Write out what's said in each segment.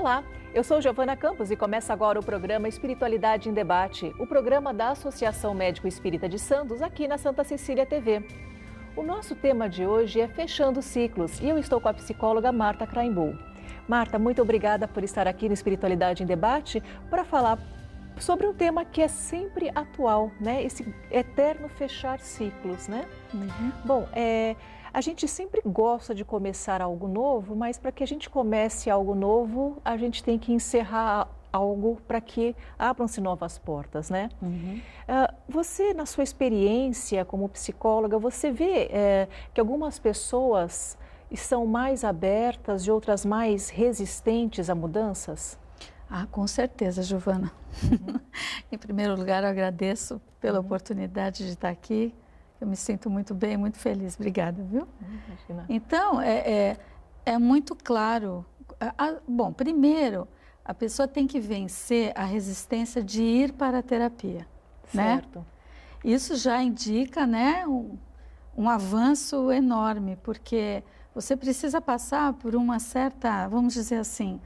Olá, eu sou Giovana Campos e começa agora o programa Espiritualidade em Debate, o programa da Associação Médico Espírita de Santos, aqui na Santa Cecília TV. O nosso tema de hoje é Fechando Ciclos e eu estou com a psicóloga Marta Krahenbuhl. Marta, muito obrigada por estar aqui no Espiritualidade em Debate para falar sobre um tema que é sempre atual, né? Esse eterno fechar ciclos, né? Bom, a gente sempre gosta de começar algo novo, mas para que a gente comece algo novo, a gente tem que encerrar algo para que abram-se novas portas, né? Você, na sua experiência como psicóloga, você vê que algumas pessoas são mais abertas e outras mais resistentes a mudanças? Ah, com certeza, Giovana. Em primeiro lugar, eu agradeço pela oportunidade de estar aqui. Eu me sinto muito bem, muito feliz. Obrigada, viu? Imagina. Então, é muito claro. Bom, primeiro, a pessoa tem que vencer a resistência de ir para a terapia, Certo. né? Isso já indica, né, um avanço enorme, porque você precisa passar por uma certa, vamos dizer assim,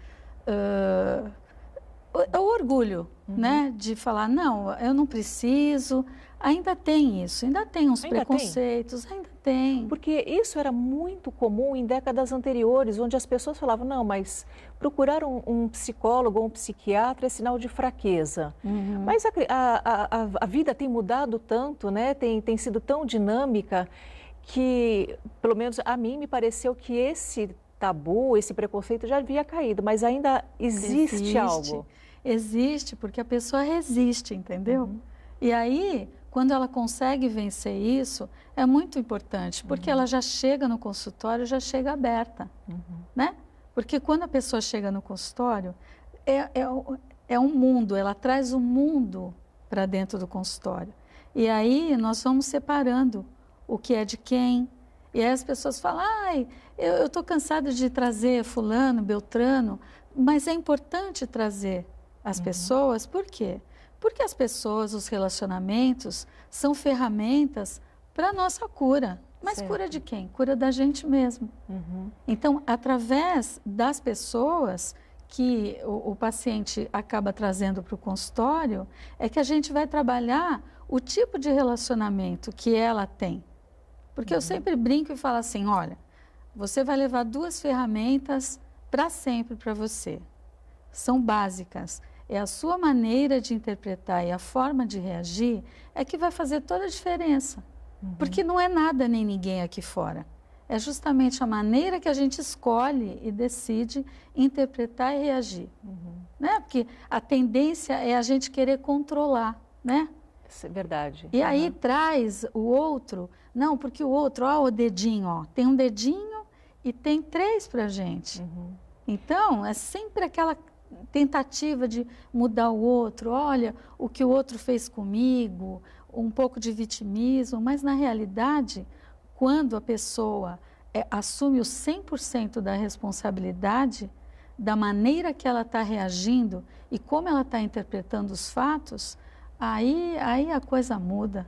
o orgulho, né, de falar, não, eu não preciso. Ainda tem isso, ainda tem uns preconceitos, ainda tem. Porque isso era muito comum em décadas anteriores, onde as pessoas falavam, não, mas procurar um psicólogo ou um psiquiatra é sinal de fraqueza. Mas a vida tem mudado tanto, né, tem sido tão dinâmica, que, pelo menos a mim, me pareceu que esse tabu, esse preconceito já havia caído, mas ainda existe algo. Existe, porque a pessoa resiste, entendeu? E aí, quando ela consegue vencer isso, é muito importante, porque ela já chega no consultório, já chega aberta, né? Porque quando a pessoa chega no consultório, é um mundo, ela traz um mundo para dentro do consultório. E aí, nós vamos separando o que é de quem. E aí as pessoas falam, ai, eu estou cansada de trazer fulano, beltrano, mas é importante trazer as pessoas, por quê? Porque as pessoas, os relacionamentos, são ferramentas para a nossa cura. Mas Certo. Cura de quem? Cura da gente mesmo. Então, através das pessoas que o paciente acaba trazendo para o consultório, é que a gente vai trabalhar o tipo de relacionamento que ela tem. Porque eu sempre brinco e falo assim, olha, você vai levar 2 ferramentas para sempre para você. São básicas. É a sua maneira de interpretar e a forma de reagir é que vai fazer toda a diferença. Porque não é nada nem ninguém aqui fora. É justamente a maneira que a gente escolhe e decide interpretar e reagir. Né? Porque a tendência é a gente querer controlar, né? Isso é verdade. E aí traz o outro, não, porque o outro, ó, o dedinho, ó, tem um dedinho e tem 3 para a gente. Então, é sempre aquela tentativa de mudar o outro, olha o que o outro fez comigo, um pouco de vitimismo, mas na realidade, quando a pessoa assume o 100% da responsabilidade da maneira que ela está reagindo e como ela está interpretando os fatos, aí a coisa muda.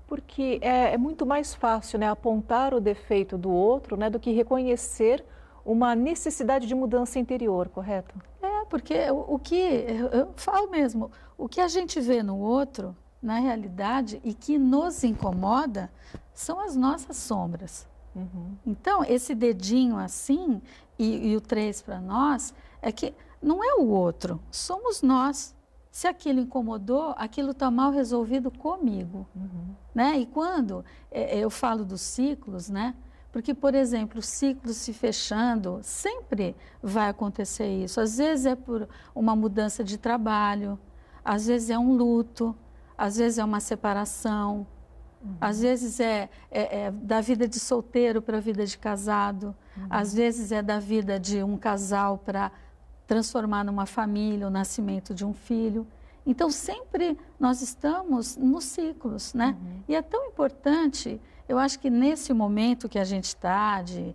Porque é muito mais fácil, né, apontar o defeito do outro, né, do que reconhecer uma necessidade de mudança interior, correto? Porque o que, eu falo mesmo, o que a gente vê no outro, na realidade, e que nos incomoda, são as nossas sombras. Então, esse dedinho assim, e o 3 para nós, é que não é o outro, somos nós. Se aquilo incomodou, aquilo está mal resolvido comigo. Né? E quando eu falo dos ciclos, né? Porque, por exemplo, o ciclo se fechando, sempre vai acontecer isso. Às vezes é por uma mudança de trabalho, às vezes é um luto, às vezes é uma separação, às vezes é da vida de solteiro para a vida de casado, às vezes é da vida de um casal para transformar numa família, o nascimento de um filho. Então, sempre nós estamos nos ciclos, né? E é tão importante, eu acho que nesse momento que a gente está, de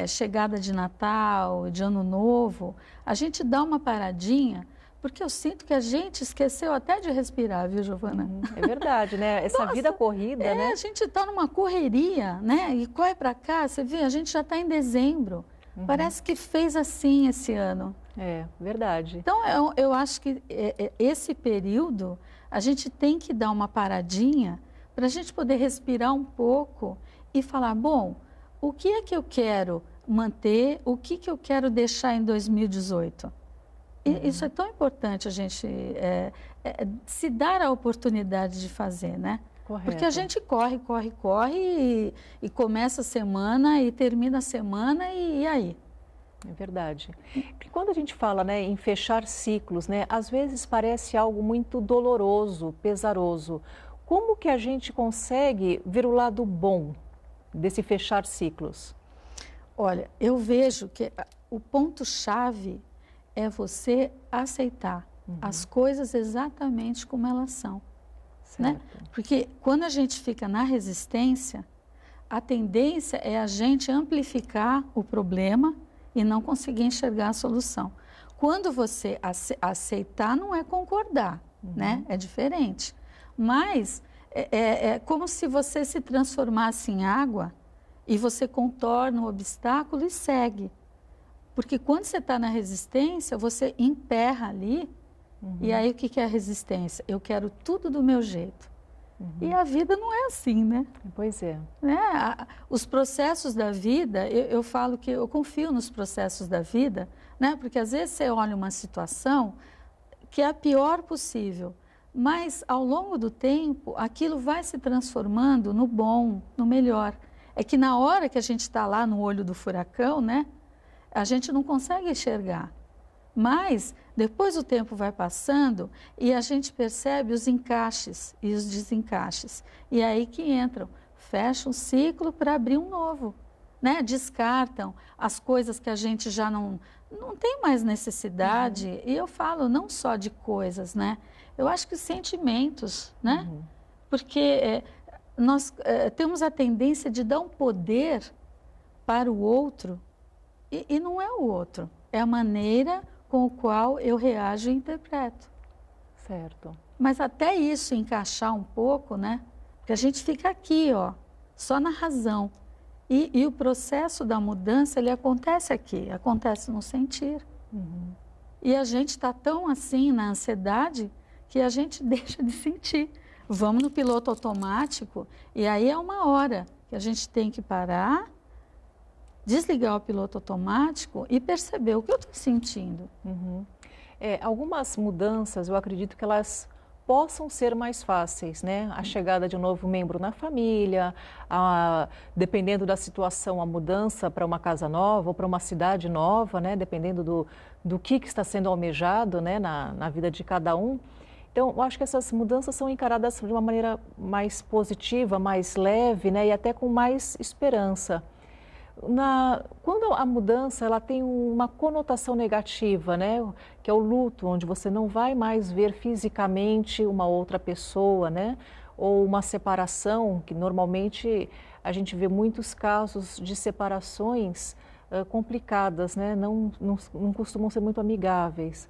chegada de Natal, de Ano Novo, a gente dá uma paradinha, porque eu sinto que a gente esqueceu até de respirar, viu, Giovana? É verdade, né? Essa vida corrida, né? A gente está numa correria, né? E corre para cá, você vê, a gente já está em dezembro. Parece que fez assim esse ano. É, verdade. Então, eu acho que esse período, a gente tem que dar uma paradinha para a gente poder respirar um pouco e falar, bom, o que é que eu quero manter, o que que eu quero deixar em 2018? Isso é tão importante a gente se dar a oportunidade de fazer, né? Correto. Porque a gente corre e começa a semana e termina a semana e aí? É verdade. Porque quando a gente fala, né, em fechar ciclos, né, às vezes parece algo muito doloroso, pesaroso. Como que a gente consegue ver o lado bom desse fechar ciclos? Olha, eu vejo que o ponto-chave é você aceitar as coisas exatamente como elas são, né? Porque quando a gente fica na resistência, a tendência é a gente amplificar o problema e não conseguir enxergar a solução. Quando você aceitar, não é concordar, né? É diferente. Mas é como se você se transformasse em água e você contorna o obstáculo e segue. Porque quando você está na resistência, você emperra ali, e aí o que é a resistência? Eu quero tudo do meu jeito. E a vida não é assim, né? Pois é. Os processos da vida, eu falo que eu confio nos processos da vida, né? Porque às vezes você olha uma situação que é a pior possível, mas ao longo do tempo, aquilo vai se transformando no bom, no melhor. É que na hora que a gente está lá no olho do furacão, né? A gente não consegue enxergar. Mas depois o tempo vai passando e a gente percebe os encaixes e os desencaixes. E é aí que entram, fecham um ciclo para abrir um novo, né? Descartam as coisas que a gente já não tem mais necessidade. E eu falo não só de coisas, né? Eu acho que sentimentos, né? Porque nós temos a tendência de dar um poder para o outro e não é o outro, é a maneira com a qual eu reajo e interpreto. Certo. Mas até isso encaixar um pouco, né? Porque a gente fica aqui, ó, só na razão. E o processo da mudança, ele acontece aqui, acontece no sentir. E a gente está tão assim na ansiedade que a gente deixa de sentir. Vamos no piloto automático e aí é uma hora que a gente tem que parar, desligar o piloto automático e perceber o que eu estou sentindo. Algumas mudanças, eu acredito que elas possam ser mais fáceis, né? A chegada de um novo membro na família, dependendo da situação, a mudança para uma casa nova ou para uma cidade nova, né? Dependendo do que está sendo almejado, né? Na vida de cada um. Então, eu acho que essas mudanças são encaradas de uma maneira mais positiva, mais leve, né? E até com mais esperança. Quando a mudança ela tem uma conotação negativa, né? Que é o luto, onde você não vai mais ver fisicamente uma outra pessoa, né? Ou uma separação, que normalmente a gente vê muitos casos de separações complicadas, né? Não costumam ser muito amigáveis.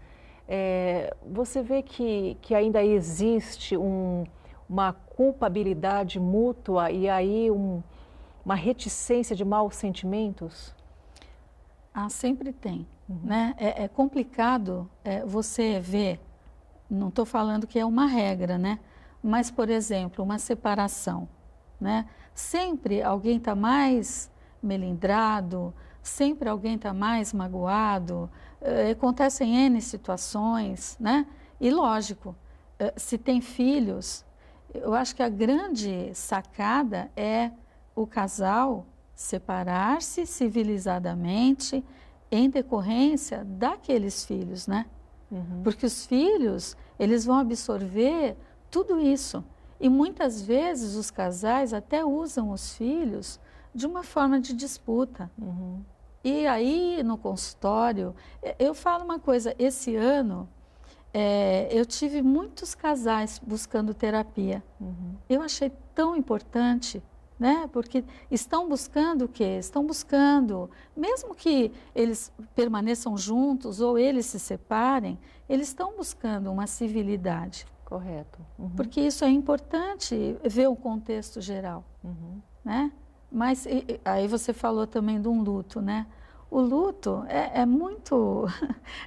Você vê que ainda existe uma culpabilidade mútua e aí uma reticência de maus sentimentos? Sempre tem, né? É complicado você ver, não estou falando que é uma regra, né? Mas, por exemplo, uma separação, né? Sempre alguém está mais melindrado, sempre alguém está mais magoado, acontecem N situações, né? E lógico, se tem filhos, eu acho que a grande sacada é o casal separar-se civilizadamente em decorrência daqueles filhos, né? Porque os filhos, eles vão absorver tudo isso. E muitas vezes os casais até usam os filhos de uma forma de disputa. E aí no consultório, eu falo uma coisa, esse ano eu tive muitos casais buscando terapia. Eu achei tão importante, né? Porque estão buscando o quê? Estão buscando, mesmo que eles permaneçam juntos ou eles se separem, eles estão buscando uma civilidade. Correto. Porque isso é importante, ver o contexto geral, né? Mas aí você falou também de um luto, né? o luto é muito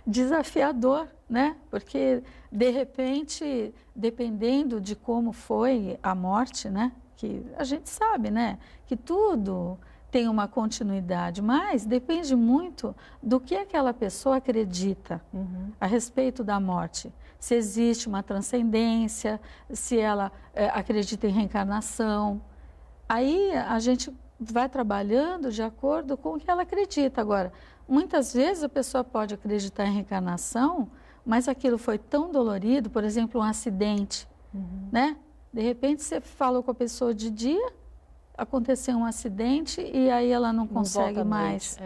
desafiador, né? Porque, de repente, dependendo de como foi a morte, né? Que a gente sabe, né? Que tudo tem uma continuidade, mas depende muito do que aquela pessoa acredita a respeito da morte. Se existe uma transcendência, se ela acredita em reencarnação. Aí a gente vai trabalhando de acordo com o que ela acredita. Agora, muitas vezes a pessoa pode acreditar em reencarnação, mas aquilo foi tão dolorido, por exemplo, um acidente, né? De repente você falou com a pessoa de dia, aconteceu um acidente e aí ela não consegue mais.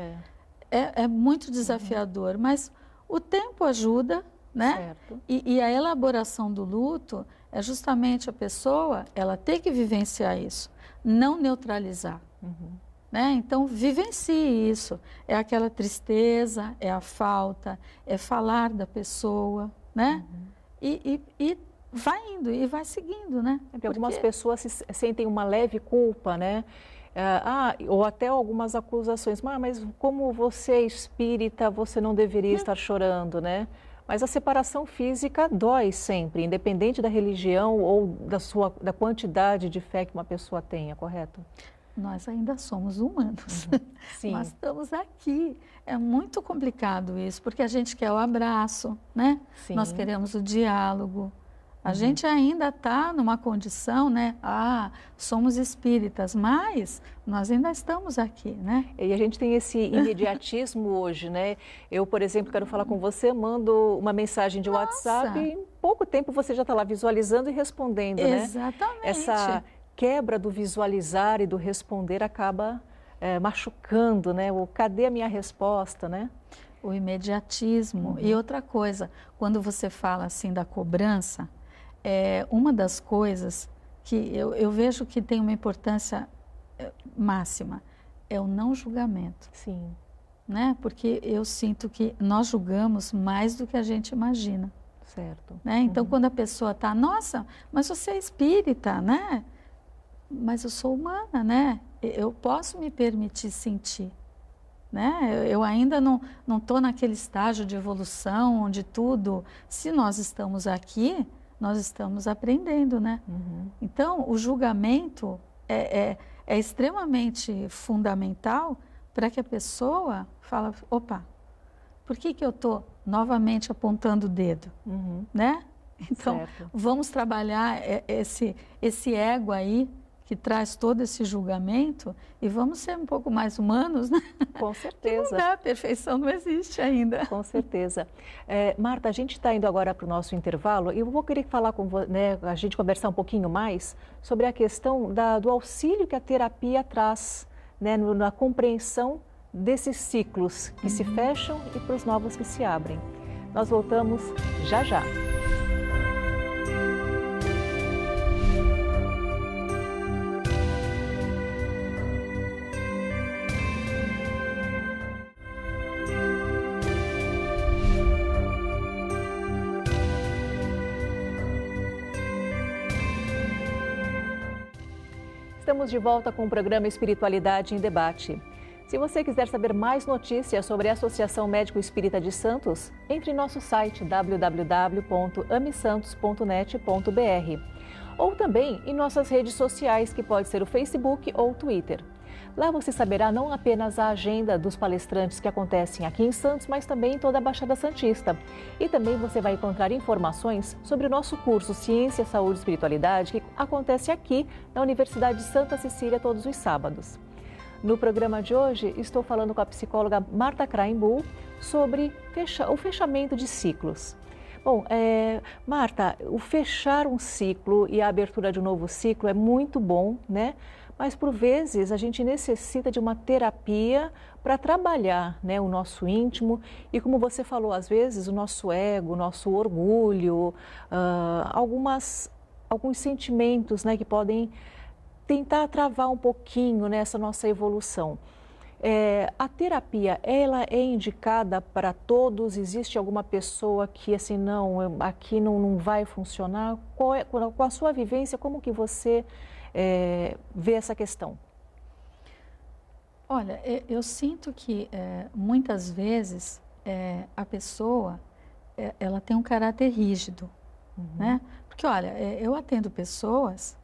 É muito desafiador, mas o tempo ajuda, né? E a elaboração do luto é justamente a pessoa, ela ter que vivenciar isso, não neutralizar. Né? Então, vivencie isso. É aquela tristeza, é a falta, é falar da pessoa, né? E vai indo e vai seguindo, né? Porque algumas pessoas sentem uma leve culpa, né? Ou até algumas acusações. Mas como você é espírita, você não deveria estar chorando, né? Mas a separação física dói sempre, independente da religião ou da quantidade de fé que uma pessoa tenha, correto? Nós ainda somos humanos. Sim. Nós estamos aqui. É muito complicado isso, porque a gente quer o abraço, né? Sim. Nós queremos o diálogo. A gente ainda está numa condição, né? Somos espíritas, mas nós ainda estamos aqui, né? E a gente tem esse imediatismo hoje, né? Eu, por exemplo, quero falar com você, mando uma mensagem de WhatsApp e em pouco tempo você já está lá visualizando e respondendo, né? Exatamente. Essa quebra do visualizar e do responder acaba machucando, né? Cadê a minha resposta, né? O imediatismo. E outra coisa, quando você fala assim da cobrança, uma das coisas que eu vejo que tem uma importância máxima é o não julgamento. Sim. Né? Porque eu sinto que nós julgamos mais do que a gente imagina. Certo. Né? Então, quando a pessoa está, nossa, mas você é espírita, né? Mas eu sou humana, né? Eu posso me permitir sentir. Né? Eu ainda não estou naquele estágio de evolução onde tudo, se nós estamos aqui, nós estamos aprendendo, né? Então, o julgamento é extremamente fundamental para que a pessoa fale, opa, por que eu estou novamente apontando o dedo? Né? Então, vamos trabalhar esse ego aí, que traz todo esse julgamento, e vamos ser um pouco mais humanos, né? Com certeza. Não dá, a perfeição não existe ainda. Com certeza. Marta, a gente está indo agora para o nosso intervalo e eu vou querer falar com você, né, a gente conversar um pouquinho mais sobre a questão do auxílio que a terapia traz, né, na compreensão desses ciclos que se fecham e para os novos que se abrem. Nós voltamos já já. Estamos de volta com o programa Espiritualidade em Debate. Se você quiser saber mais notícias sobre a Associação Médico Espírita de Santos, entre em nosso site www.amesantos.net.br ou também em nossas redes sociais, que pode ser o Facebook ou o Twitter. Lá você saberá não apenas a agenda dos palestrantes que acontecem aqui em Santos, mas também em toda a Baixada Santista. E também você vai encontrar informações sobre o nosso curso Ciência, Saúde e Espiritualidade, que acontece aqui na Universidade de Santa Cecília todos os sábados. No programa de hoje, estou falando com a psicóloga Marta Krahenbuhl sobre o fechamento de ciclos. Bom, Marta, o fechar um ciclo e a abertura de um novo ciclo é muito bom, né? Mas, por vezes, a gente necessita de uma terapia para trabalhar, né, o nosso íntimo e, como você falou, às vezes, o nosso ego, o nosso orgulho, alguns sentimentos, né, que podem tentar travar um pouquinho nessa nossa evolução. A terapia, ela é indicada para todos? Existe alguma pessoa que, assim, aqui não vai funcionar? Com a sua vivência, como que você vê essa questão? Olha, eu sinto que muitas vezes a pessoa ela tem um caráter rígido, né? Porque, olha, eu atendo pessoas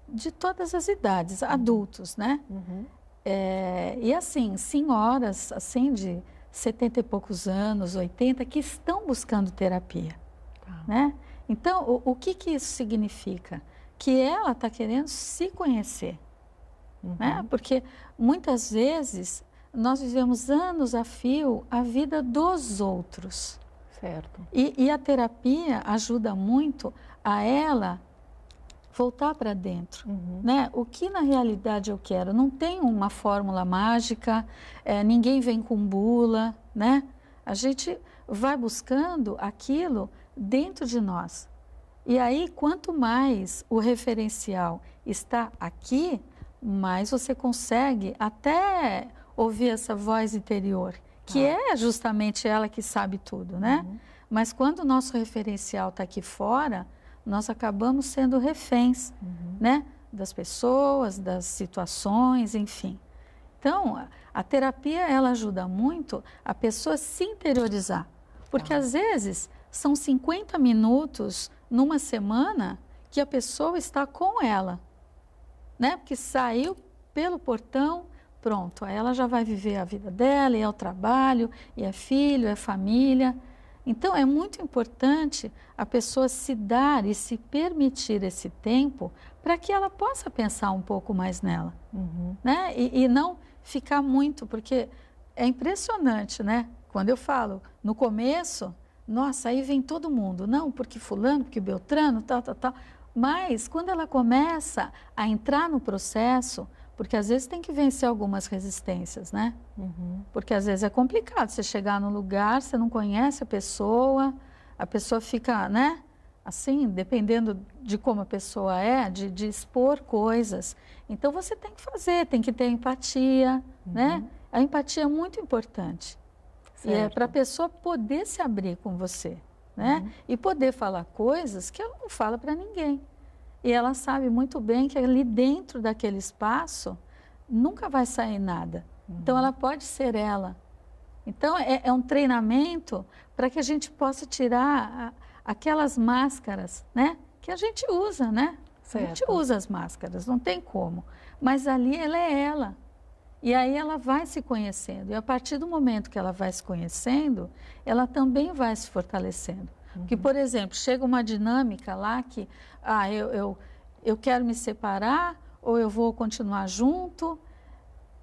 de todas as idades, adultos, né? E assim, senhoras assim de 70 e poucos anos, 80, que estão buscando terapia, né? Então, o que que isso significa? Que ela está querendo se conhecer, né? Porque muitas vezes nós vivemos anos a fio a vida dos outros. Certo. E a terapia ajuda muito a ela voltar para dentro, né? O que na realidade eu quero? Não tem uma fórmula mágica, ninguém vem com bula, né? A gente vai buscando aquilo dentro de nós. E aí, quanto mais o referencial está aqui, mais você consegue até ouvir essa voz interior, que é justamente ela que sabe tudo, né? Mas quando o nosso referencial está aqui fora, nós acabamos sendo reféns, né? Das pessoas, das situações, enfim. Então, a terapia, ela ajuda muito a pessoa se interiorizar. Porque, às vezes, são 50 minutos numa semana que a pessoa está com ela, né? Porque saiu pelo portão, pronto, aí ela já vai viver a vida dela, e é o trabalho, e é filho, é família. Então, é muito importante a pessoa se dar e se permitir esse tempo para que ela possa pensar um pouco mais nela, né? E não ficar muito, porque é impressionante, né? Quando eu falo no começo, nossa, aí vem todo mundo, não, porque fulano, porque Beltrano, tal, tal, tal. Mas quando ela começa a entrar no processo, porque às vezes tem que vencer algumas resistências, né? Porque às vezes é complicado você chegar num lugar, você não conhece a pessoa fica, né? Assim, dependendo de como a pessoa é, de expor coisas. Então você tem que fazer, tem que ter empatia, né? A empatia é muito importante. Certo. E é para a pessoa poder se abrir com você, né? E poder falar coisas que ela não fala para ninguém. E ela sabe muito bem que ali dentro daquele espaço nunca vai sair nada. Então ela pode ser ela. Então é um treinamento para que a gente possa tirar aquelas máscaras, né? Que a gente usa, né? Certo. A gente usa as máscaras, não tem como. Mas ali ela é ela. E aí ela vai se conhecendo. E a partir do momento que ela vai se conhecendo, ela também vai se fortalecendo. Porque, por exemplo, chega uma dinâmica lá que, eu quero me separar ou eu vou continuar junto,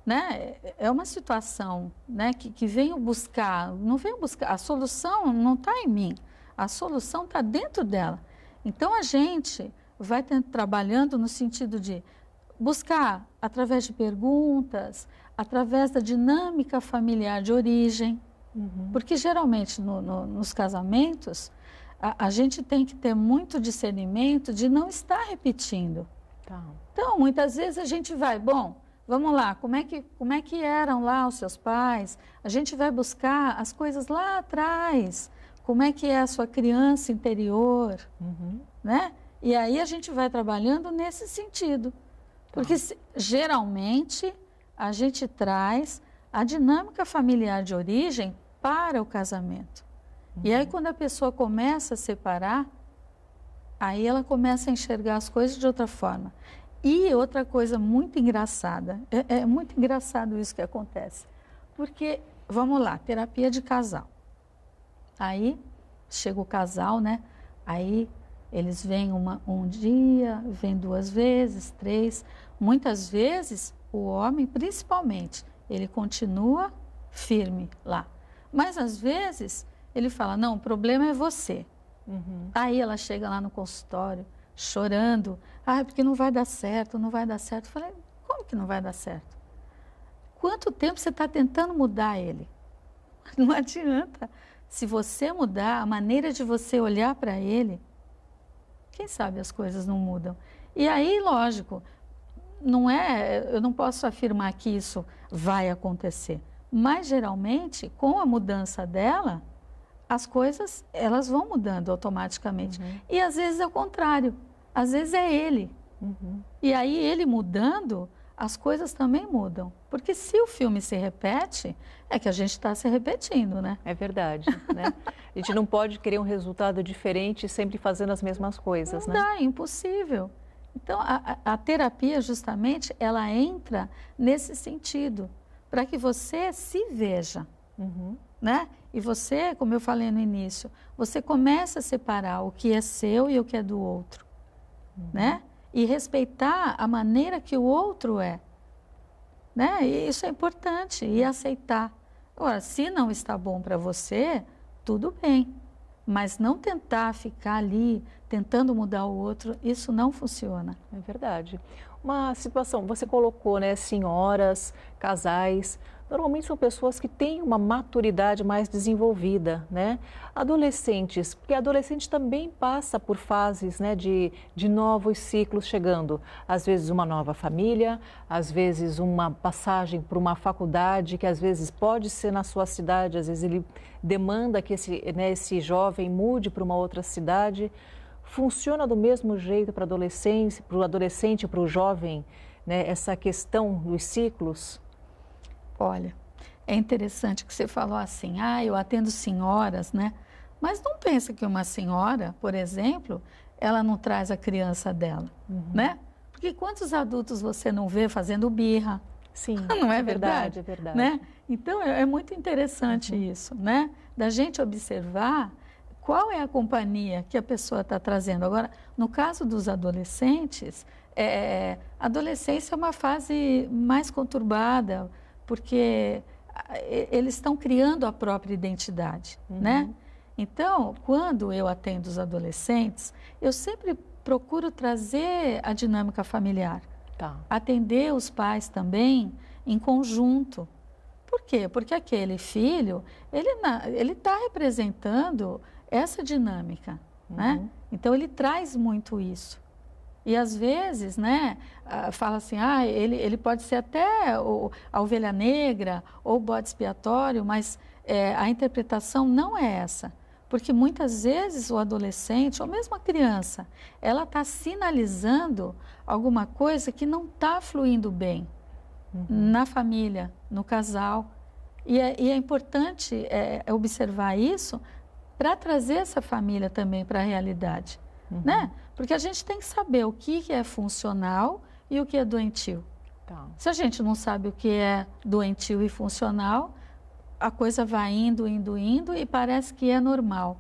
né? É uma situação, né, que venho buscar, não venho buscar, a solução não está em mim, a solução está dentro dela. Então, a gente vai trabalhando no sentido de buscar através de perguntas, através da dinâmica familiar de origem, porque geralmente nos casamentos a gente tem que ter muito discernimento de não estar repetindo. Então, muitas vezes a gente vai, bom, vamos lá, como é que eram lá os seus pais? A gente vai buscar as coisas lá atrás, como é que é a sua criança interior, né? E aí a gente vai trabalhando nesse sentido. Porque geralmente a gente traz a dinâmica familiar de origem para o casamento. E aí quando a pessoa começa a separar, aí ela começa a enxergar as coisas de outra forma. E outra coisa muito engraçada, é muito engraçado isso que acontece. Porque, vamos lá, terapia de casal. Aí chega o casal, né? Aí eles vêm um dia, vêm 2 vezes, 3. Muitas vezes, o homem, principalmente, ele continua firme lá. Mas, às vezes, ele fala, não, o problema é você. Aí ela chega lá no consultório, chorando. Porque não vai dar certo, não vai dar certo. Eu falei, como que não vai dar certo? Quanto tempo você está tentando mudar ele? Não adianta. Se você mudar a maneira de você olhar para ele, quem sabe as coisas não mudam. E aí, lógico, eu não posso afirmar que isso vai acontecer. Mas, geralmente, com a mudança dela, as coisas, elas vão mudando automaticamente. E, às vezes, é o contrário. Às vezes, é ele. E aí, ele mudando, as coisas também mudam. Porque se o filme se repete, é que a gente está se repetindo, né? É verdade, né? A gente não pode querer um resultado diferente sempre fazendo as mesmas coisas, não né? Não dá, é impossível. Então, a terapia, justamente, ela entra nesse sentido, para que você se veja, né? E você, como eu falei no início, você começa a separar o que é seu e o que é do outro, né? E respeitar a maneira que o outro é, né? E isso é importante, e aceitar. Agora, se não está bom para você, tudo bem, mas não tentar ficar ali tentando mudar o outro, isso não funciona. É verdade. Uma situação, você colocou, né, senhoras, casais, normalmente são pessoas que têm uma maturidade mais desenvolvida, né? Adolescentes, porque adolescente também passa por fases, né, de novos ciclos chegando. Às vezes uma nova família, às vezes uma passagem por uma faculdade, que às vezes pode ser na sua cidade, às vezes ele demanda que esse jovem mude para uma outra cidade. Funciona do mesmo jeito para o adolescente e para o jovem, né, essa questão dos ciclos? Olha, é interessante que você falou assim, eu atendo senhoras, né? Mas não pensa que uma senhora, por exemplo, ela não traz a criança dela, né? Porque quantos adultos você não vê fazendo birra? Sim, não é verdade? É verdade. Né? Então, é muito interessante isso, né? Da gente observar qual é a companhia que a pessoa está trazendo. Agora, no caso dos adolescentes, adolescência é uma fase mais conturbada, porque eles estão criando a própria identidade, né? Então, quando eu atendo os adolescentes, eu sempre procuro trazer a dinâmica familiar. Atender os pais também em conjunto. Por quê? Porque aquele filho, ele está representando essa dinâmica, né? Então, ele traz muito isso. E às vezes, né, fala assim, ele pode ser até a ovelha negra ou o bode expiatório, mas a interpretação não é essa. Porque muitas vezes o adolescente, ou mesmo a criança, ela está sinalizando alguma coisa que não está fluindo bem na família, no casal. E é importante observar isso para trazer essa família também para a realidade, né? Porque a gente tem que saber o que é funcional e o que é doentio. Se a gente não sabe o que é doentio e funcional, a coisa vai indo e parece que é normal,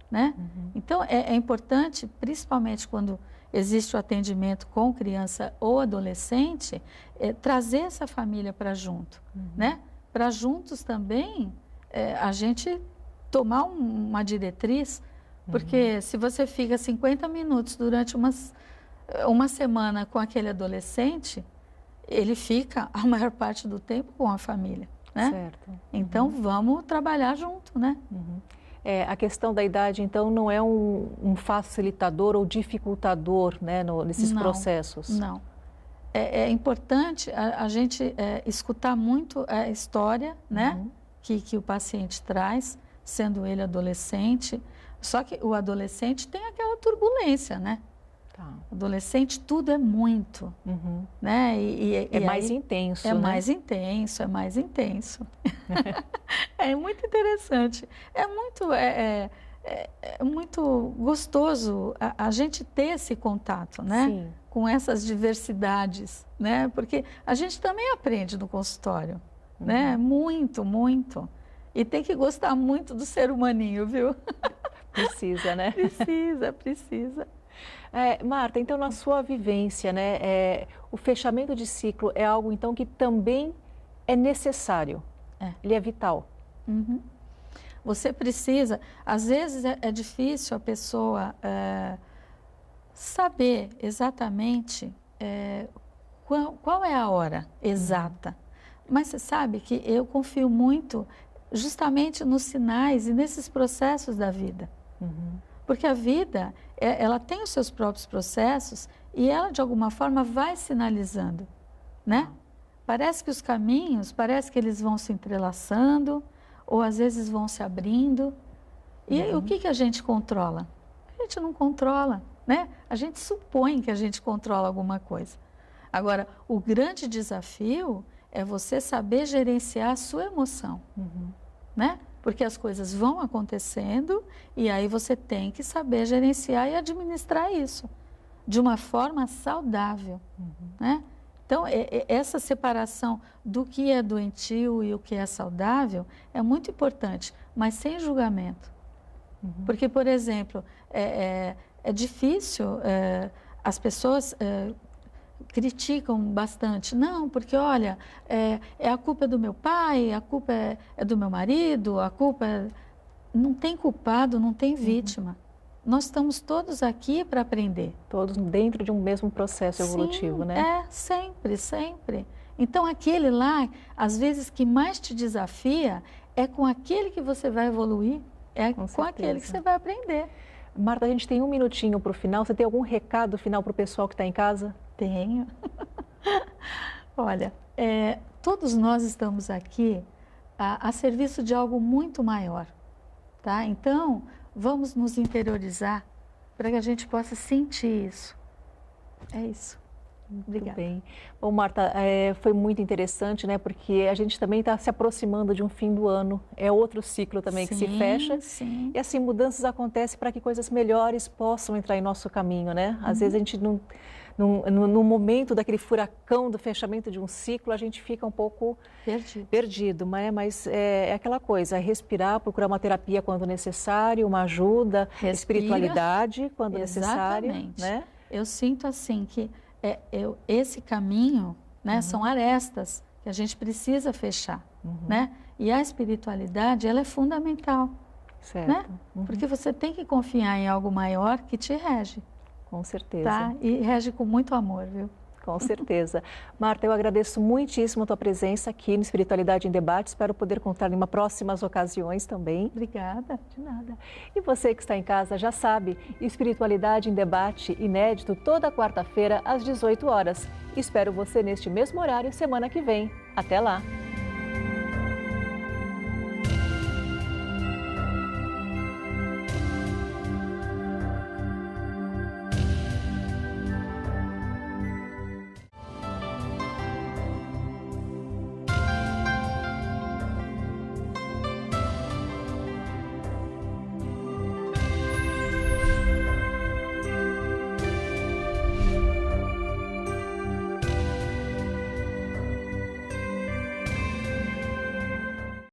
né? Então, é importante, principalmente quando existe o atendimento com criança ou adolescente, trazer essa família para junto, né? Para juntos também a gente tomar uma diretriz, porque se você fica 50 minutos durante uma semana com aquele adolescente, ele fica a maior parte do tempo com a família, né? Certo. Então, vamos trabalhar junto, né? A questão da idade, então, não é um facilitador ou dificultador, né, nesses processos? Não. É importante a gente escutar muito a história, né, que o paciente traz, sendo ele adolescente. Só que o adolescente tem aquela turbulência, né? Adolescente, tudo é muito, né? É mais intenso, né? É mais intenso, é mais intenso. É muito interessante. É muito gostoso a gente ter esse contato, né? Sim. Com essas diversidades, né? Porque a gente também aprende no consultório, né? Muito, muito. E tem que gostar muito do ser humaninho, viu? Precisa, né? Precisa. Marta, então na sua vivência, né, o fechamento de ciclo é algo então que também é necessário, ele é vital. Você precisa, às vezes é difícil a pessoa saber exatamente qual é a hora exata, mas você sabe que eu confio muito justamente nos sinais e nesses processos da vida. Porque a vida, ela tem os seus próprios processos e ela, de alguma forma, vai sinalizando, né? Parece que os caminhos, parece que eles vão se entrelaçando ou às vezes vão se abrindo. E o que a gente controla? A gente não controla, né? A gente supõe que a gente controla alguma coisa. Agora, o grande desafio é você saber gerenciar a sua emoção, né? Porque as coisas vão acontecendo e aí você tem que saber gerenciar e administrar isso de uma forma saudável, né? Então, essa separação do que é doentio e o que é saudável é muito importante, mas sem julgamento. Porque, por exemplo, é difícil, as pessoas criticam bastante. Não, porque, olha, a culpa é do meu pai, a culpa é do meu marido, a culpa é... Não tem culpado, não tem vítima. Nós estamos todos aqui para aprender. Todos dentro de um mesmo processo evolutivo, né? Sempre, sempre. Então, aquele lá, às vezes, que mais te desafia, é com aquele que você vai evoluir, é com aquele que você vai aprender. Marta, a gente tem um minutinho para o final. Você tem algum recado final para o pessoal que está em casa? Tenho. Olha, todos nós estamos aqui a serviço de algo muito maior, tá? Então, vamos nos interiorizar para que a gente possa sentir isso. É isso. Obrigada. Muito bem. Bom, Marta, foi muito interessante, né? Porque a gente também está se aproximando de um fim do ano. É outro ciclo também que se fecha. Sim. E assim, mudanças acontecem para que coisas melhores possam entrar em nosso caminho, né? Às vezes a gente não... No momento daquele furacão do fechamento de um ciclo, a gente fica um pouco perdido, mas é aquela coisa, respirar, procurar uma terapia quando necessário, uma ajuda, espiritualidade quando necessário, né? Eu sinto assim que esse caminho, né, são arestas que a gente precisa fechar, né? E a espiritualidade, ela é fundamental, certo. Né? Porque você tem que confiar em algo maior que te rege. Com certeza. Tá? E rege com muito amor, viu? Com certeza. Marta, eu agradeço muitíssimo a tua presença aqui no Espiritualidade em Debate. Espero poder contar em próximas ocasiões também. Obrigada. De nada. E você que está em casa já sabe, Espiritualidade em Debate inédito toda quarta-feira às 18 horas. Espero você neste mesmo horário semana que vem. Até lá!